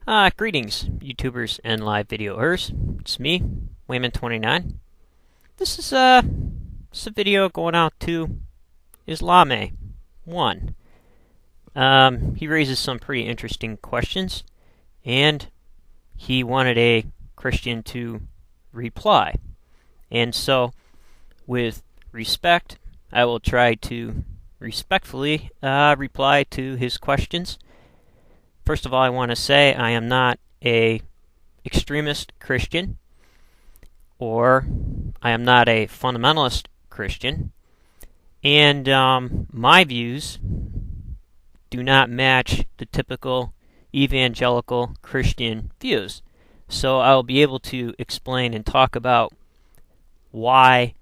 Greetings, YouTubers and live videoers. It's me, Wayman29. This is a video going out to Islame1. He raises some pretty interesting questions, and he wanted a Christian to reply. And so, with respect, I will try to respectfully reply to his questions. First of all, I want to say I am not a extremist Christian, or I am not a fundamentalist Christian, and my views do not match the typical evangelical Christian views. So I'll be able to explain and talk about why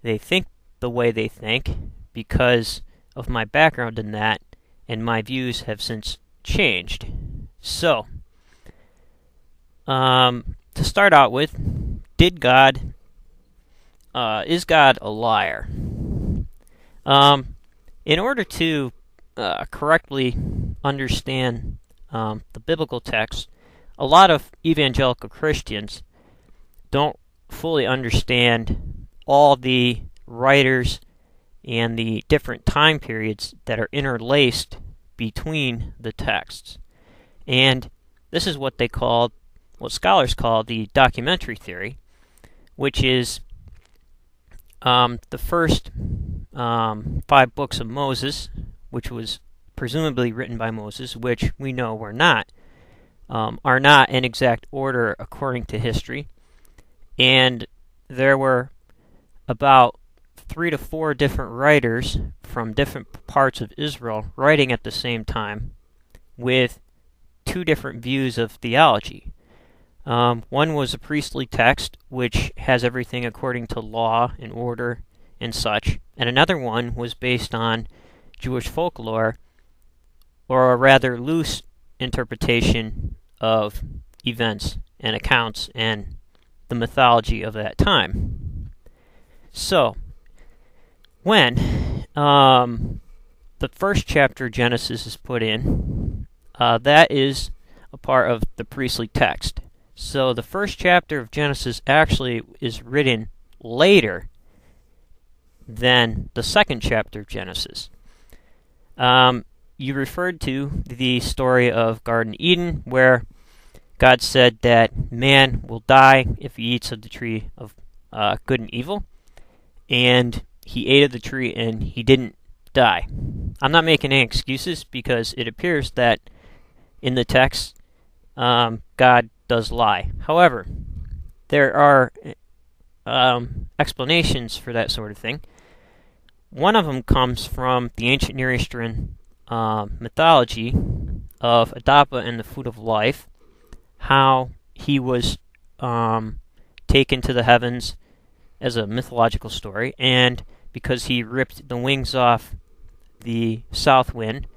they think the way they think because of my background in that, and my views have since changed. So, to start out with, is God a liar? In order to correctly understand the biblical text, a lot of evangelical Christians don't fully understand all the writers and the different time periods that are interlaced between the texts. And this is what scholars call the documentary theory, which is the first 5 books of Moses, which was presumably written by Moses, which we know are not in exact order according to history. And there were about 3 to 4 different writers from different parts of Israel writing at the same time with 2 different views of theology. One was a priestly text, which has everything according to law and order and such, and another one was based on Jewish folklore, or a rather loose interpretation of events and accounts and the mythology of that time. So, when the first chapter of Genesis is put in, that is a part of the priestly text. So the first chapter of Genesis actually is written later than the second chapter of Genesis. You referred to the story of Garden Eden, where God said that man will die if he eats of the tree of good and evil, and he ate of the tree and he didn't die. I'm not making any excuses because it appears that in the text God does lie. However, there are explanations for that sort of thing. One of them comes from the ancient Near Eastern mythology of Adapa and the Food of Life, how he was taken to the heavens as a mythological story, and because he ripped the wings off the south wind,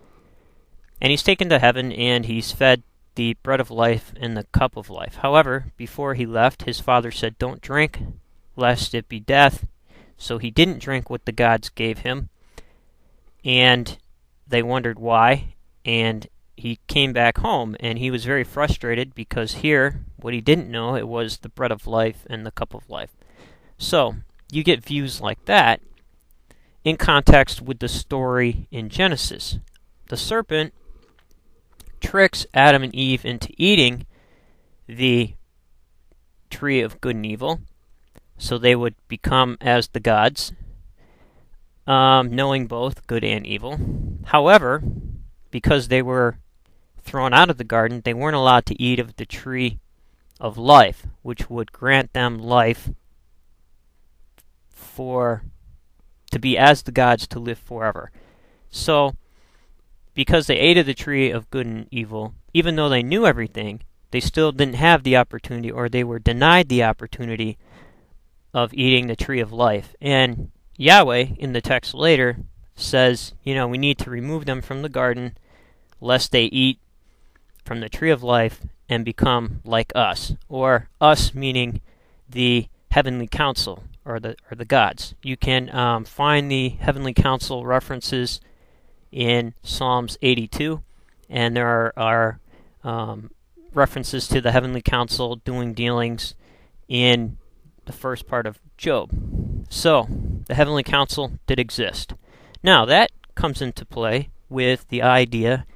and he's taken to heaven and he's fed the bread of life and the cup of life. However, before he left, his father said, "Don't drink, lest it be death." So he didn't drink what the gods gave him, and they wondered why, and he came back home, and he was very frustrated because here, what he didn't know, it was the bread of life and the cup of life. So, you get views like that in context with the story in Genesis. The serpent tricks Adam and Eve into eating the tree of good and evil, so they would become as the gods, knowing both good and evil. However, because they were thrown out of the garden, they weren't allowed to eat of the tree of life, which would grant them life to be as the gods, to live forever. So, because they ate of the tree of good and evil, even though they knew everything, they still didn't have the opportunity, or they were denied the opportunity of eating the tree of life. And Yahweh, in the text later, says, we need to remove them from the garden, lest they eat from the tree of life and become like us. Or us meaning the heavenly council, or the gods. You can find the heavenly council references in Psalms 82, and there are references to the heavenly council doing dealings in the first part of Job. So, the heavenly council did exist. Now, that comes into play with the idea,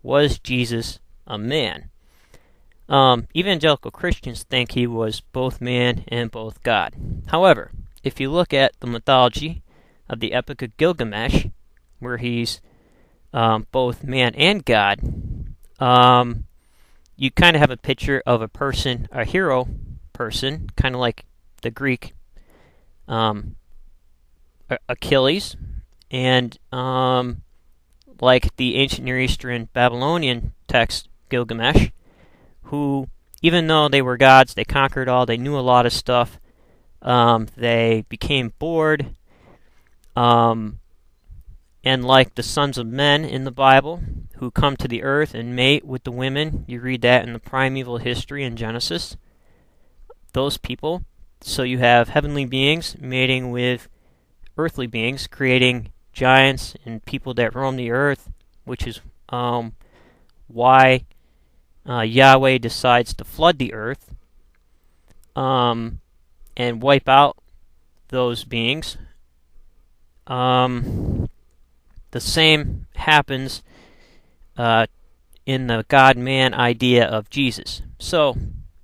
was Jesus a man? Evangelical Christians think he was both man and both God. However, if you look at the mythology of the Epic of Gilgamesh, where he's both man and God, you kind of have a picture of a person, a hero person, kind of like the Greek Achilles, and like the ancient Near Eastern Babylonian text Gilgamesh, who, even though they were gods, they conquered all, they knew a lot of stuff, they became bored, and like the sons of men in the Bible, who come to the earth and mate with the women, you read that in the primeval history in Genesis, those people, so you have heavenly beings mating with earthly beings, creating giants and people that roam the earth, which is why Yahweh decides to flood the earth and wipe out those beings. The same happens in the God-man idea of Jesus. So,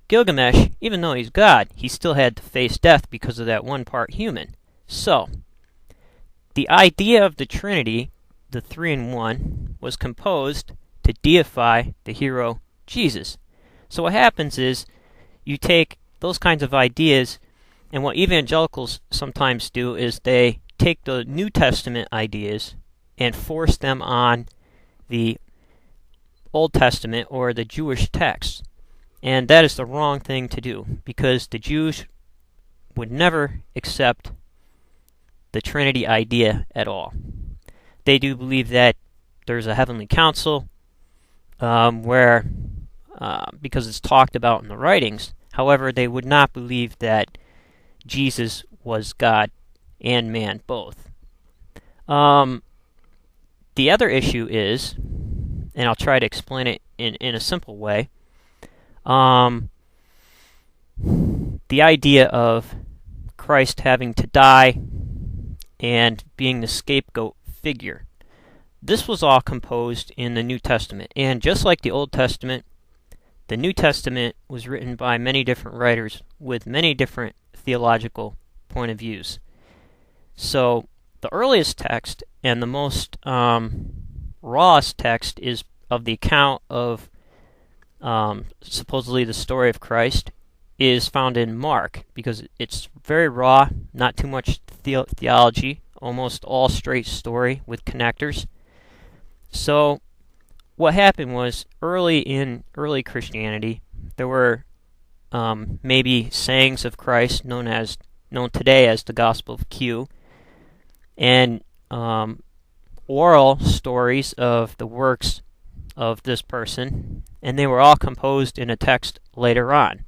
Gilgamesh, even though he's God, he still had to face death because of that one part human. So, the idea of the Trinity, the 3-in-1, was composed to deify the hero Jesus. So what happens is, you take those kinds of ideas, and what evangelicals sometimes do is they take the New Testament ideas and force them on the Old Testament or the Jewish texts. And that is the wrong thing to do, because the Jews would never accept the Trinity idea at all. They do believe that there's a heavenly council where, because it's talked about in the writings, however, they would not believe that Jesus was God and man both. The other issue is, and I'll try to explain it in a simple way, the idea of Christ having to die and being the scapegoat figure. This was all composed in the New Testament, and just like the Old Testament, the New Testament was written by many different writers with many different theological point of views. So the earliest text and the most rawest text is of the account of supposedly the story of Christ, is found in Mark, because it's very raw, not too much theology, almost all straight story with connectors. So what happened was, early Christianity, there were maybe sayings of Christ known today as the Gospel of Q, and oral stories of the works of this person, and they were all composed in a text later on.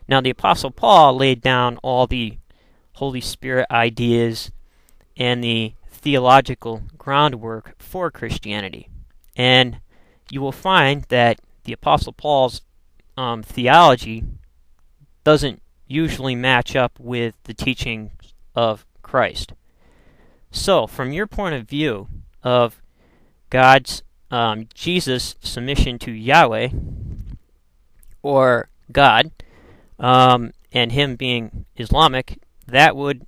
Now, the Apostle Paul laid down all the Holy Spirit ideas and the theological groundwork for Christianity. And you will find that the Apostle Paul's theology doesn't usually match up with the teaching of Christ. So, from your point of view of God's Jesus' submission to Yahweh, or God, and him being Islamic, that would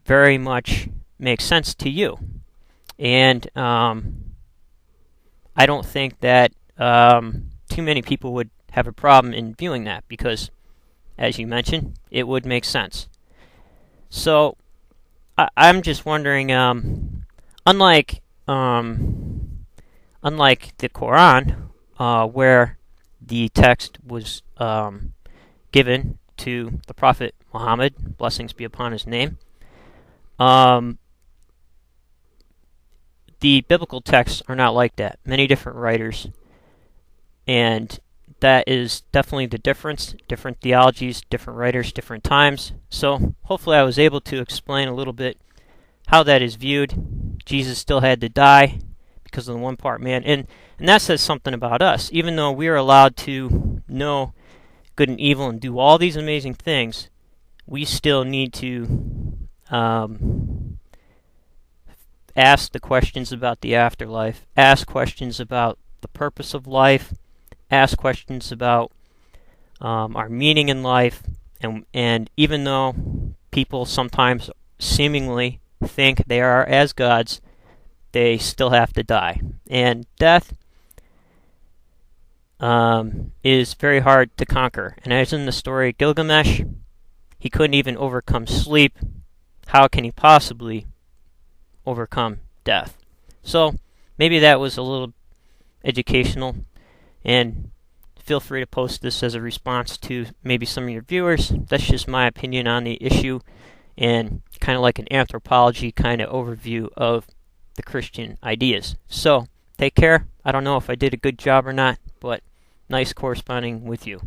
very much make sense to you. And I don't think that too many people would have a problem in viewing that, because, as you mentioned, it would make sense. So, I'm just wondering, unlike the Quran, where the text was given to the Prophet Muhammad, blessings be upon his name, the biblical texts are not like that. Many different writers, and that is definitely the difference. Different theologies, different writers, different times. So hopefully I was able to explain a little bit how that is viewed. Jesus still had to die because of the one part man, and that says something about us. Even though we are allowed to know good and evil and do all these amazing things, we still need to ask the questions about the afterlife, ask questions about the purpose of life, ask questions about our meaning in life, and even though people sometimes seemingly think they are as gods, they still have to die. And death is very hard to conquer. And as in the story Gilgamesh, he couldn't even overcome sleep. How can he possibly overcome death? So maybe that was a little educational, and feel free to post this as a response to maybe some of your viewers. That's just my opinion on the issue, and kind of like an anthropology kind of overview of the Christian ideas. So take care. I don't know if I did a good job or not, but nice corresponding with you.